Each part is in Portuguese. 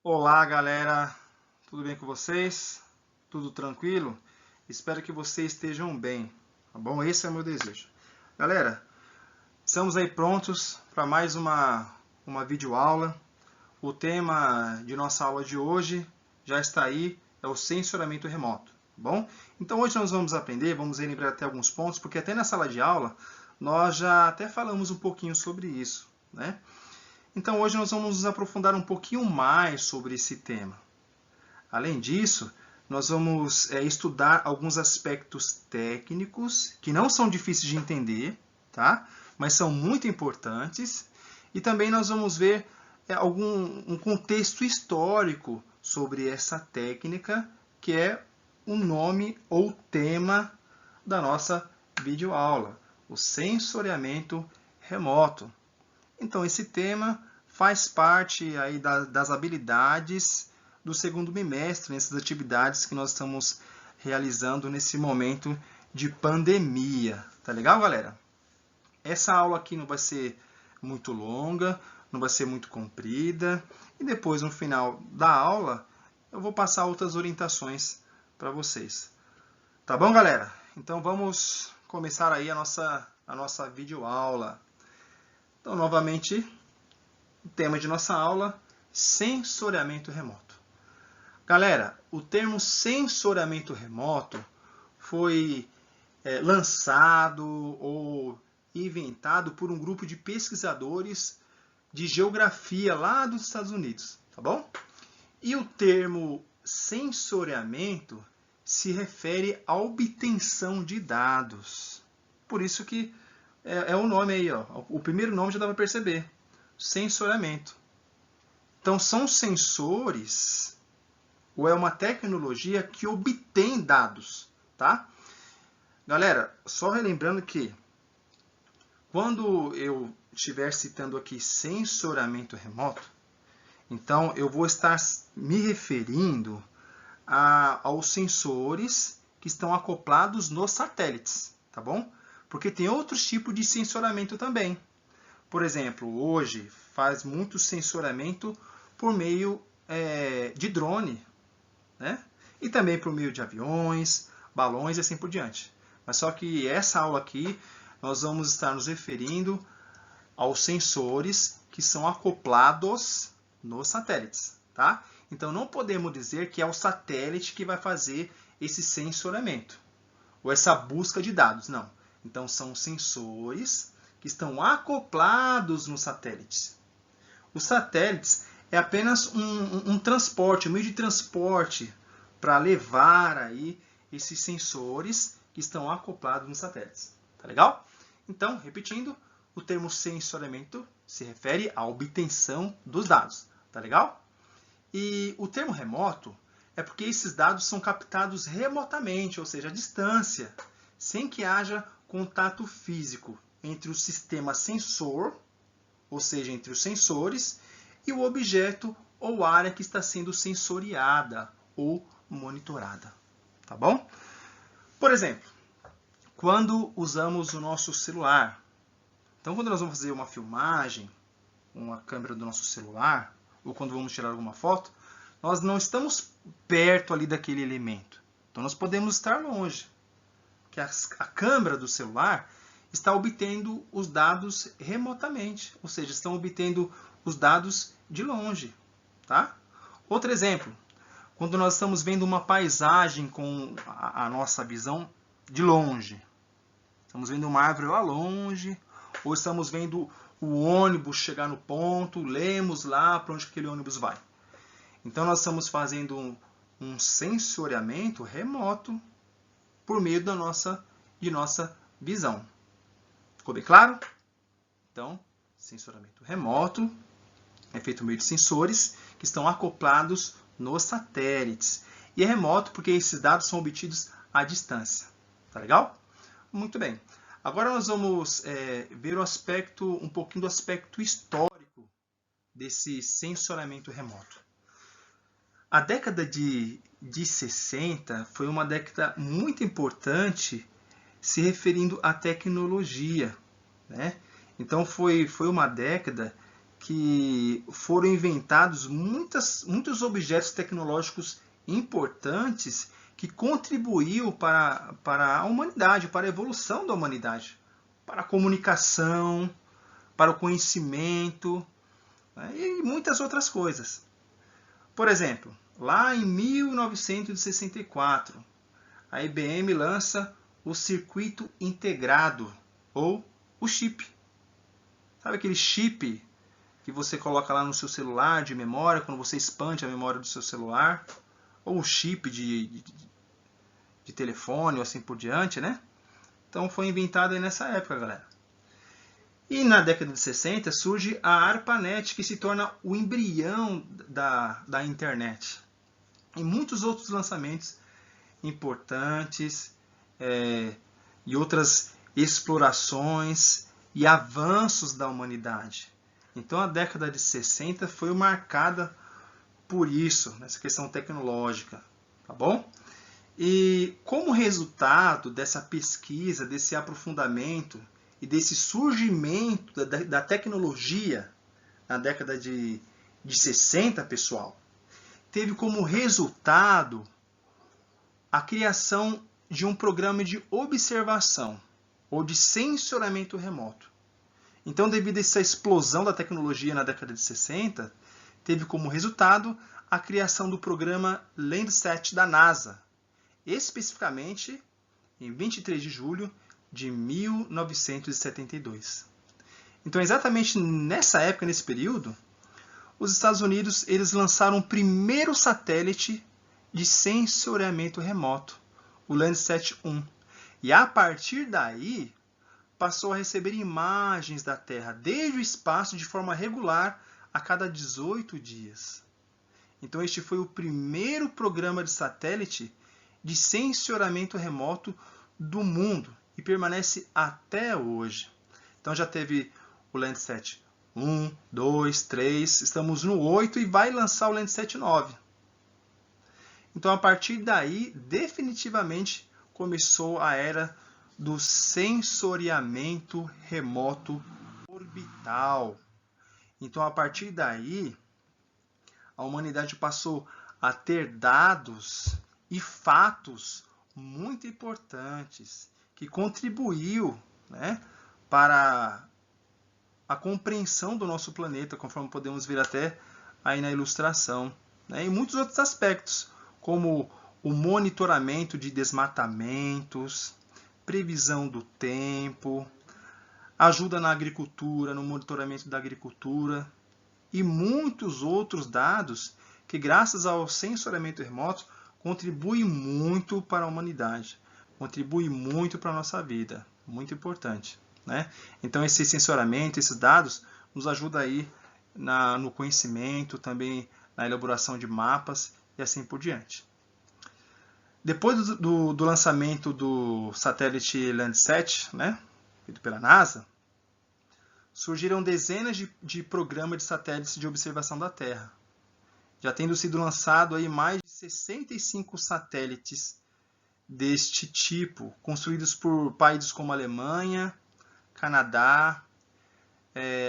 Olá, galera. Tudo bem com vocês? Tudo tranquilo? Espero que vocês estejam bem, tá bom? Esse é o meu desejo. Galera, estamos aí prontos para mais uma videoaula. O tema de nossa aula de hoje já está aí, é o sensoramento remoto, tá bom? Então hoje nós vamos aprender, vamos relembrar até alguns pontos, porque até na sala de aula nós já até falamos um pouquinho sobre isso, né? Então hoje nós vamos nos aprofundar um pouquinho mais sobre esse tema. Além disso, nós vamos estudar alguns aspectos técnicos que não são difíceis de entender, tá? Mas são muito importantes. E também nós vamos ver um contexto histórico sobre essa técnica, que é o nome ou tema da nossa videoaula, o sensoriamento remoto. Então, esse tema faz parte aí das habilidades do segundo bimestre, nessas atividades que nós estamos realizando nesse momento de pandemia. Tá legal, galera? Essa aula aqui não vai ser muito longa, não vai ser muito comprida. E depois, no final da aula, eu vou passar outras orientações para vocês. Tá bom, galera? Então vamos começar aí a nossa videoaula. Então, novamente, o tema de nossa aula, sensoriamento remoto. Galera, o termo sensoriamento remoto foi lançado ou inventado por um grupo de pesquisadores de geografia lá dos Estados Unidos, tá bom? E o termo sensoriamento se refere à obtenção de dados. Por isso que é o nome aí, ó. O primeiro nome já dá para perceber. Sensoriamento. Então, são sensores ou é uma tecnologia que obtém dados, tá? Galera, só relembrando que quando eu estiver citando aqui sensoriamento remoto, então eu vou estar me referindo aos sensores que estão acoplados nos satélites, tá bom? Porque tem outros tipos de sensoramento também. Por exemplo, hoje faz muito sensoramento por meio de drone, né? E também por meio de aviões, balões e assim por diante. Mas só que essa aula aqui nós vamos estar nos referindo aos sensores que são acoplados nos satélites, tá? Então não podemos dizer que é o satélite que vai fazer esse sensoramento ou essa busca de dados, não. Então são sensores que estão acoplados nos satélites. Os satélites é apenas um transporte, um meio de transporte para levar aí esses sensores que estão acoplados nos satélites. Tá legal? Então, repetindo, o termo sensoriamento se refere à obtenção dos dados. Tá legal? E o termo remoto é porque esses dados são captados remotamente, ou seja, à distância, sem que haja contato físico entre o sistema sensor, ou seja, entre os sensores, e o objeto ou área que está sendo sensoriada ou monitorada. Tá bom? Por exemplo, quando usamos o nosso celular. Então, quando nós vamos fazer uma filmagem, uma câmera do nosso celular, ou quando vamos tirar alguma foto, nós não estamos perto ali daquele elemento. Então, nós podemos estar longe. Que a câmera do celular está obtendo os dados remotamente, ou seja, estão obtendo os dados de longe, tá? Outro exemplo, quando nós estamos vendo uma paisagem com a nossa visão de longe. Estamos vendo uma árvore lá longe, ou estamos vendo o ônibus chegar no ponto, lemos lá para onde aquele ônibus vai. Então nós estamos fazendo um sensoriamento remoto por meio de nossa visão. Ficou bem claro? Então, sensoramento remoto é feito por meio de sensores que estão acoplados nos satélites. E é remoto porque esses dados são obtidos à distância. Tá legal? Muito bem. Agora nós vamos ver um pouquinho do aspecto histórico desse sensoramento remoto. A década de 60 foi uma década muito importante se referindo à tecnologia, né? Então foi uma década que foram inventados muitos objetos tecnológicos importantes que contribuíram para a humanidade, para a evolução da humanidade, para a comunicação, para o conhecimento, né, e muitas outras coisas. Por exemplo, lá em 1964, a IBM lança o circuito integrado, ou o chip. Sabe aquele chip que você coloca lá no seu celular de memória, quando você expande a memória do seu celular, ou o chip de telefone, ou assim por diante, né? Então foi inventado aí nessa época, galera. E na década de 60 surge a ARPANET, que se torna o embrião da internet. E muitos outros lançamentos importantes e outras explorações e avanços da humanidade. Então a década de 60 foi marcada por isso, nessa questão tecnológica, tá bom? E como resultado dessa pesquisa, desse aprofundamento e desse surgimento da tecnologia na década de 60, pessoal, teve como resultado a criação de um programa de observação ou de sensoramento remoto. Então, devido a essa explosão da tecnologia na década de 60, teve como resultado a criação do programa Landsat da NASA, especificamente em 23 de julho de 1972. Então, exatamente nessa época, nesse período, os Estados Unidos eles lançaram o primeiro satélite de sensoriamento remoto, o Landsat 1. E a partir daí, passou a receber imagens da Terra desde o espaço de forma regular a cada 18 dias. Então este foi o primeiro programa de satélite de sensoramento remoto do mundo e permanece até hoje. Então já teve o Landsat 1, 2, 3, estamos no 8 e vai lançar o Landsat 9. Então a partir daí, definitivamente começou a era do sensoriamento remoto orbital. Então, a partir daí, a humanidade passou a ter dados e fatos muito importantes que contribuiu, né, para a compreensão do nosso planeta, conforme podemos ver até aí na ilustração, né, e muitos outros aspectos, como o monitoramento de desmatamentos, previsão do tempo, ajuda na agricultura, no monitoramento da agricultura e muitos outros dados que, graças ao sensoriamento remoto, contribuem muito para a humanidade, contribuem muito para a nossa vida, muito importante, né? Então esse sensoramento, esses dados, nos ajuda aí no conhecimento, também na elaboração de mapas e assim por diante. Depois do lançamento do satélite Landsat, né, feito pela NASA, surgiram dezenas de programas de satélites de observação da Terra, já tendo sido lançado aí mais de 65 satélites deste tipo, construídos por países como Alemanha, Canadá,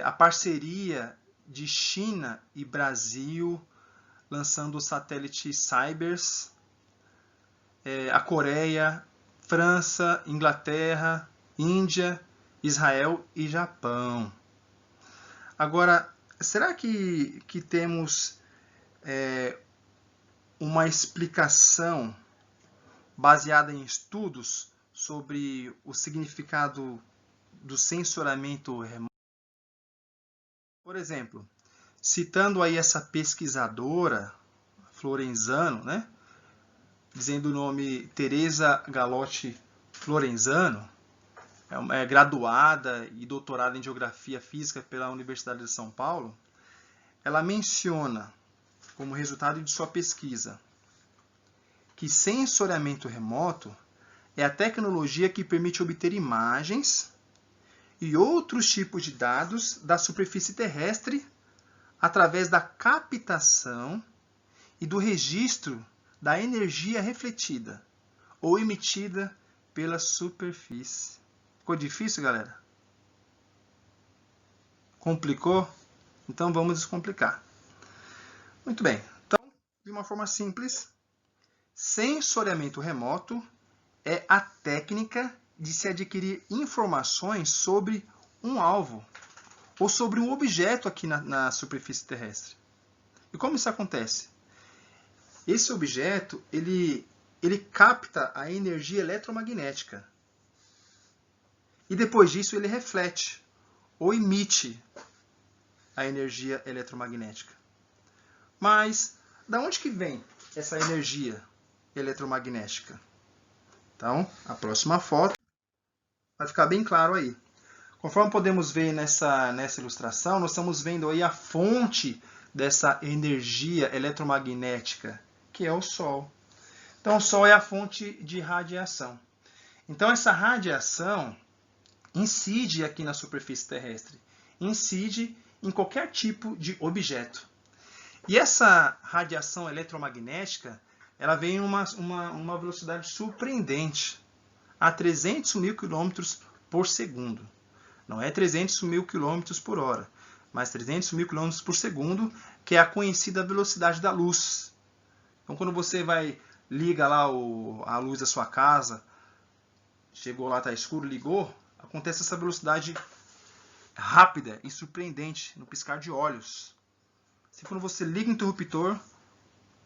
a parceria de China e Brasil, lançando o satélite Cybers, a Coreia, França, Inglaterra, Índia, Israel e Japão. Agora, será que temos uma explicação baseada em estudos sobre o significado do sensoramento remoto? Por exemplo, citando aí essa pesquisadora, Florenzano, né? Dizendo o nome Teresa Galotti Florenzano, é graduada e doutorada em Geografia Física pela Universidade de São Paulo. Ela menciona, como resultado de sua pesquisa, que sensoriamento remoto é a tecnologia que permite obter imagens e outros tipos de dados da superfície terrestre através da captação e do registro da energia refletida ou emitida pela superfície. Ficou difícil, galera? Complicou? Então vamos descomplicar. Muito bem. Então, de uma forma simples, sensoriamento remoto é a técnica de se adquirir informações sobre um alvo ou sobre um objeto aqui na superfície terrestre. E como isso acontece? Esse objeto, ele capta a energia eletromagnética. E depois disso ele reflete ou emite a energia eletromagnética. Mas, da onde que vem essa energia eletromagnética? Então, a próxima foto vai ficar bem claro aí. Conforme podemos ver nessa ilustração, nós estamos vendo aí a fonte dessa energia eletromagnética, que é o Sol. Então, o Sol é a fonte de radiação. Então, essa radiação incide aqui na superfície terrestre, incide em qualquer tipo de objeto. E essa radiação eletromagnética, ela vem em uma velocidade surpreendente, a 300 mil quilômetros por segundo. Não é 300 mil quilômetros por hora, mas 300 mil quilômetros por segundo, que é a conhecida velocidade da luz. Então, quando você liga lá a luz da sua casa, chegou lá, está escuro, ligou, acontece essa velocidade rápida e surpreendente, no piscar de olhos. Assim, quando você liga o interruptor,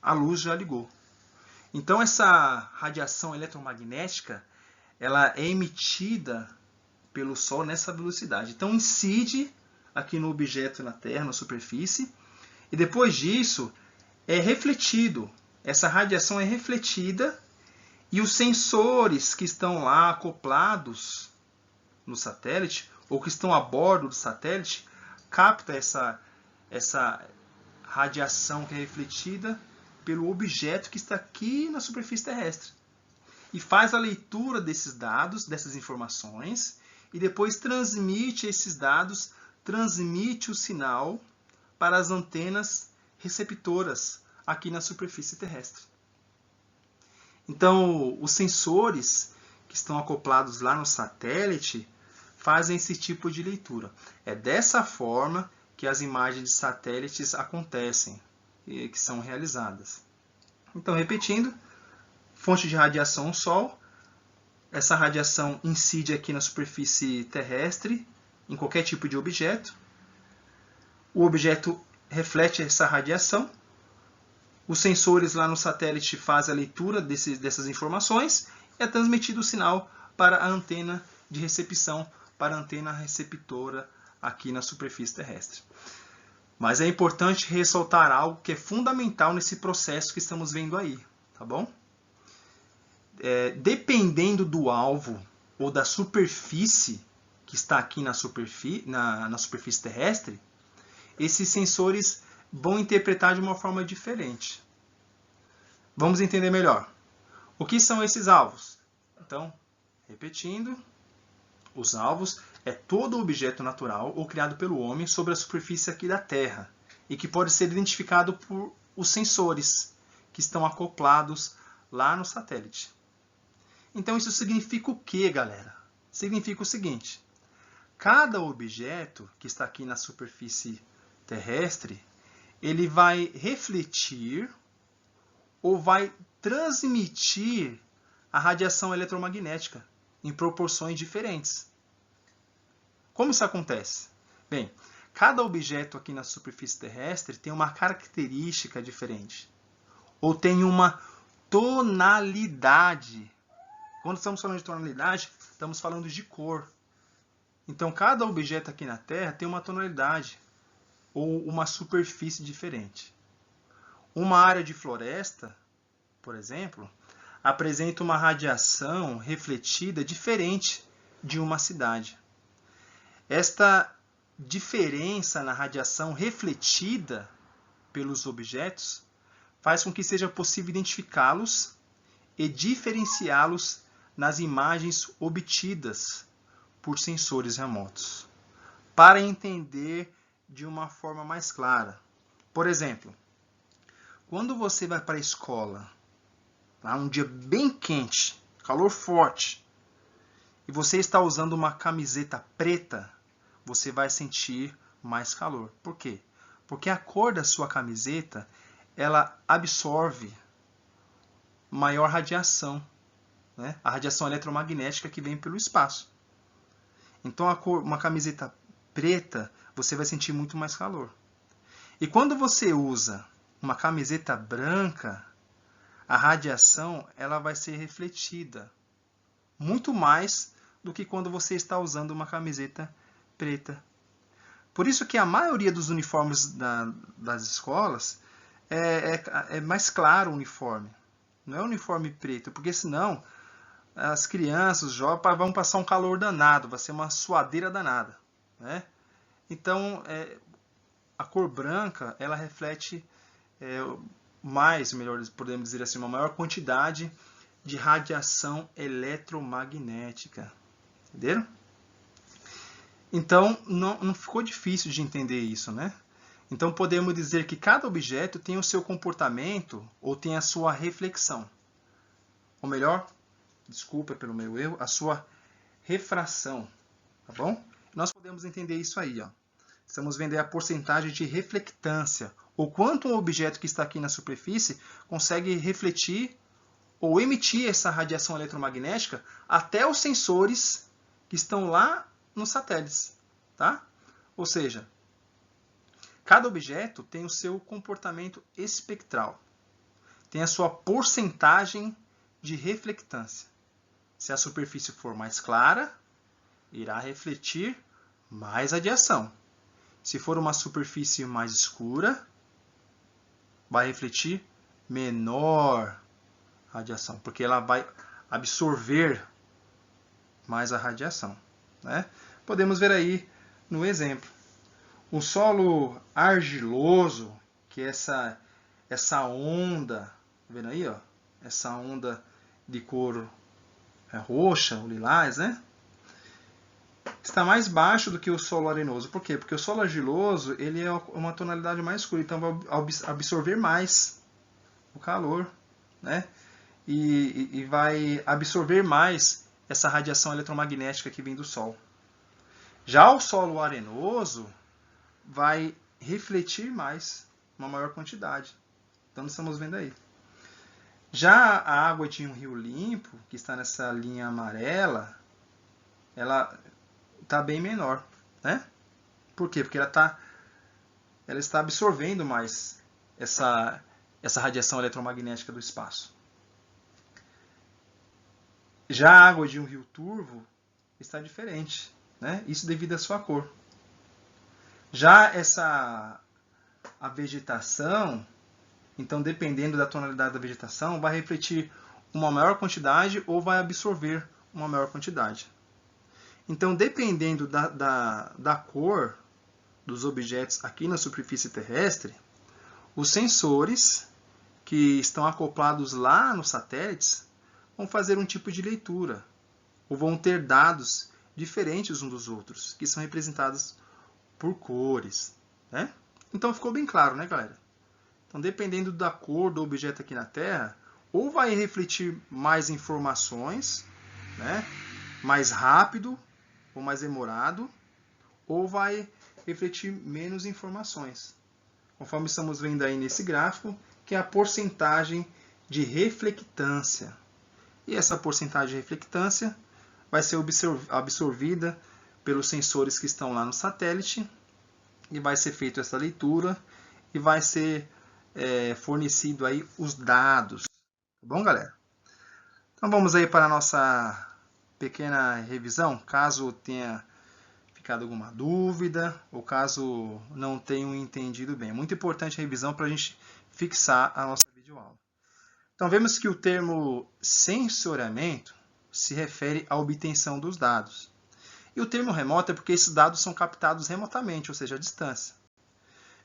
a luz já ligou. Então, essa radiação eletromagnética, ela é emitida pelo Sol nessa velocidade. Então, incide aqui no objeto na Terra, na superfície, e depois disso é refletido. Essa radiação é refletida e os sensores que estão lá acoplados no satélite, ou que estão a bordo do satélite, captam essa radiação que é refletida pelo objeto que está aqui na superfície terrestre. E faz a leitura desses dados, dessas informações, e depois transmite esses dados, transmite o sinal para as antenas receptoras aqui na superfície terrestre. Então, os sensores que estão acoplados lá no satélite fazem esse tipo de leitura. É dessa forma que as imagens de satélites acontecem, que são realizadas. Então, repetindo, fonte de radiação, o Sol. Essa radiação incide aqui na superfície terrestre, em qualquer tipo de objeto. O objeto reflete essa radiação. Os sensores lá no satélite fazem a leitura dessas informações e é transmitido o sinal para a antena de recepção, para a antena receptora aqui na superfície terrestre. Mas é importante ressaltar algo que é fundamental nesse processo que estamos vendo aí, tá bom? Dependendo do alvo ou da superfície que está aqui na superfície terrestre, esses sensores vão interpretar de uma forma diferente. Vamos entender melhor. O que são esses alvos? Então, repetindo, os alvos é todo objeto natural ou criado pelo homem sobre a superfície aqui da Terra e que pode ser identificado por os sensores que estão acoplados lá no satélite. Então, isso significa o que, galera? Significa o seguinte: cada objeto que está aqui na superfície terrestre, ele vai refletir ou vai transmitir a radiação eletromagnética em proporções diferentes. Como isso acontece? Bem, cada objeto aqui na superfície terrestre tem uma característica diferente, ou tem uma tonalidade. Quando estamos falando de tonalidade, estamos falando de cor. Então, cada objeto aqui na Terra tem uma tonalidade ou uma superfície diferente. Uma área de floresta, por exemplo, apresenta uma radiação refletida diferente de uma cidade. Esta diferença na radiação refletida pelos objetos faz com que seja possível identificá-los e diferenciá-los nas imagens obtidas por sensores remotos, para entender de uma forma mais clara. Por exemplo, quando você vai para a escola, um dia bem quente, calor forte, e você está usando uma camiseta preta, você vai sentir mais calor. Por quê? Porque a cor da sua camiseta, ela absorve maior radiação, né? A radiação eletromagnética que vem pelo espaço. Então, uma camiseta preta, você vai sentir muito mais calor. E quando você usa uma camiseta branca, a radiação ela vai ser refletida muito mais do que quando você está usando uma camiseta preta. Por isso que a maioria dos uniformes das escolas é mais claro o uniforme. Não é uniforme preto, porque senão as crianças, os jovens, vão passar um calor danado, vai ser uma suadeira danada, né? Então, a cor branca, ela reflete mais, melhor podemos dizer assim, uma maior quantidade de radiação eletromagnética. Entenderam? Então, não ficou difícil de entender isso, né? Então, podemos dizer que cada objeto tem o seu comportamento ou tem a sua reflexão. Ou melhor, desculpa pelo meu erro, a sua refração. Tá bom? Nós podemos entender isso aí, ó. Estamos vendo aí a porcentagem de reflectância, ou quanto um objeto que está aqui na superfície consegue refletir ou emitir essa radiação eletromagnética até os sensores que estão lá nos satélites, tá? Ou seja, cada objeto tem o seu comportamento espectral, tem a sua porcentagem de reflectância. Se a superfície for mais clara, irá refletir mais radiação. Se for uma superfície mais escura, vai refletir menor radiação, porque ela vai absorver mais a radiação, né? Podemos ver aí no exemplo. O solo argiloso, que é essa onda, tá vendo aí, ó? Essa onda de cor roxa, ou lilás, né? Está mais baixo do que o solo arenoso. Por quê? Porque o solo argiloso ele é uma tonalidade mais escura, então vai absorver mais o calor, né? E vai absorver mais essa radiação eletromagnética que vem do Sol. Já o solo arenoso vai refletir mais, uma maior quantidade. Então, estamos vendo aí. Já a água de um rio limpo, que está nessa linha amarela, ela está bem menor, né? Por quê? Porque ela está absorvendo mais essa radiação eletromagnética do espaço. Já a água de um rio turvo está diferente, né? Isso devido à sua cor. Já a vegetação, então dependendo da tonalidade da vegetação, vai refletir uma maior quantidade ou vai absorver uma maior quantidade. Então, dependendo da cor dos objetos aqui na superfície terrestre, os sensores que estão acoplados lá nos satélites vão fazer um tipo de leitura, ou vão ter dados diferentes uns dos outros, que são representados por cores, né? Então, ficou bem claro, né, galera? Então, dependendo da cor do objeto aqui na Terra, ou vai refletir mais informações, né, mais rápido, ou mais demorado, ou vai refletir menos informações. Conforme estamos vendo aí nesse gráfico, que é a porcentagem de reflectância. E essa porcentagem de reflectância vai ser absorvida pelos sensores que estão lá no satélite, e vai ser feita essa leitura, e vai ser fornecido aí os dados. Tá bom, galera? Então vamos aí para a nossa pequena revisão, caso tenha ficado alguma dúvida ou caso não tenham entendido bem. É muito importante a revisão para a gente fixar a nossa videoaula. Então vemos que o termo sensoriamento se refere à obtenção dos dados. E o termo remoto é porque esses dados são captados remotamente, ou seja, à distância.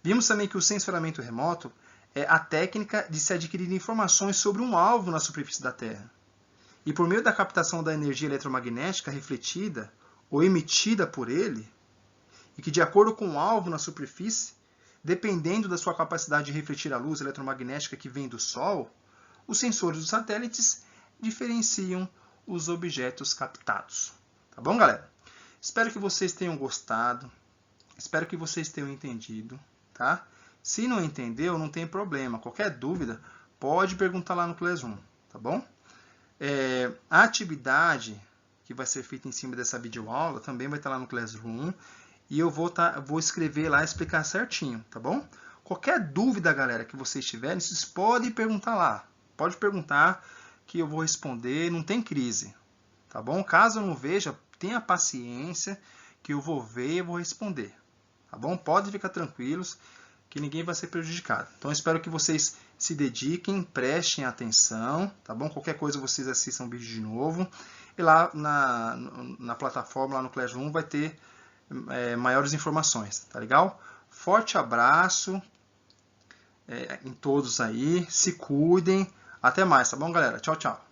Vimos também que o sensoriamento remoto é a técnica de se adquirir informações sobre um alvo na superfície da Terra. E por meio da captação da energia eletromagnética refletida ou emitida por ele, e que de acordo com o alvo na superfície, dependendo da sua capacidade de refletir a luz eletromagnética que vem do Sol, os sensores dos satélites diferenciam os objetos captados. Tá bom, galera? Espero que vocês tenham gostado, espero que vocês tenham entendido. tá? Se não entendeu, não tem problema. Qualquer dúvida, pode perguntar lá no Classroom, tá bom? A atividade que vai ser feita em cima dessa videoaula também vai estar lá no Classroom e eu vou escrever lá e explicar certinho, tá bom? Qualquer dúvida, galera, que vocês tiverem, vocês podem perguntar lá. Pode perguntar que eu vou responder, não tem crise, tá bom? Caso eu não veja, tenha paciência que eu vou ver e vou responder, tá bom? Podem ficar tranquilos que ninguém vai ser prejudicado. Então, eu espero que vocês se dediquem, prestem atenção, tá bom? Qualquer coisa vocês assistam o vídeo de novo. E lá na plataforma, lá no Classroom, vai ter maiores informações, tá legal? Forte abraço em todos aí, se cuidem. Até mais, tá bom, galera? Tchau, tchau.